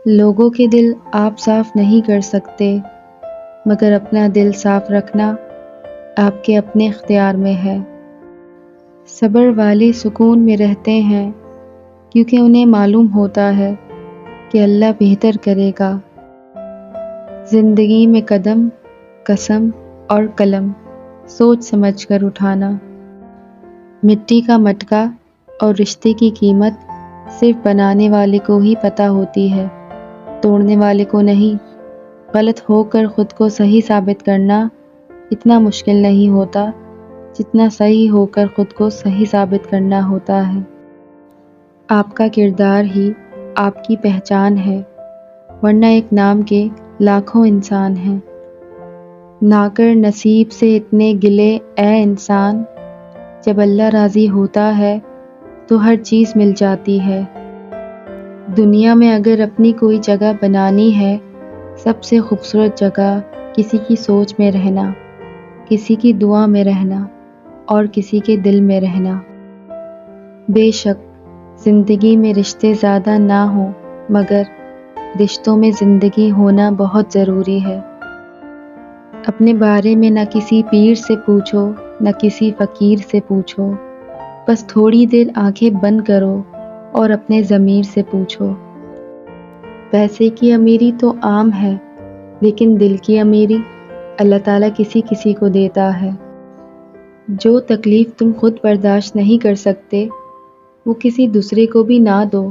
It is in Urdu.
لوگوں کے دل آپ صاف نہیں کر سکتے، مگر اپنا دل صاف رکھنا آپ کے اپنے اختیار میں ہے۔ صبر والے سکون میں رہتے ہیں کیونکہ انہیں معلوم ہوتا ہے کہ اللہ بہتر کرے گا۔ زندگی میں قدم، قسم اور قلم سوچ سمجھ کر اٹھانا۔ مٹی کا مٹکا اور رشتے کی قیمت صرف بنانے والے کو ہی پتہ ہوتی ہے، توڑنے والے کو نہیں۔ غلط ہو کر خود کو صحیح ثابت کرنا اتنا مشکل نہیں ہوتا جتنا صحیح ہو کر خود کو صحیح ثابت کرنا ہوتا ہے۔ آپ کا کردار ہی آپ کی پہچان ہے، ورنہ ایک نام کے لاکھوں انسان ہیں۔ نہ کر نصیب سے اتنے گلے اے انسان، جب اللہ راضی ہوتا ہے تو ہر چیز مل جاتی ہے۔ دنیا میں اگر اپنی کوئی جگہ بنانی ہے، سب سے خوبصورت جگہ کسی کی سوچ میں رہنا، کسی کی دعا میں رہنا اور کسی کے دل میں رہنا۔ بے شک زندگی میں رشتے زیادہ نہ ہوں، مگر رشتوں میں زندگی ہونا بہت ضروری ہے۔ اپنے بارے میں نہ کسی پیر سے پوچھو، نہ کسی فقیر سے پوچھو، بس تھوڑی دیر آنکھیں بند کرو اور اپنے ضمیر سے پوچھو۔ پیسے کی امیری تو عام ہے، لیکن دل کی امیری اللہ تعالیٰ کسی کسی کو دیتا ہے۔ جو تکلیف تم خود برداشت نہیں کر سکتے، وہ کسی دوسرے کو بھی نہ دو۔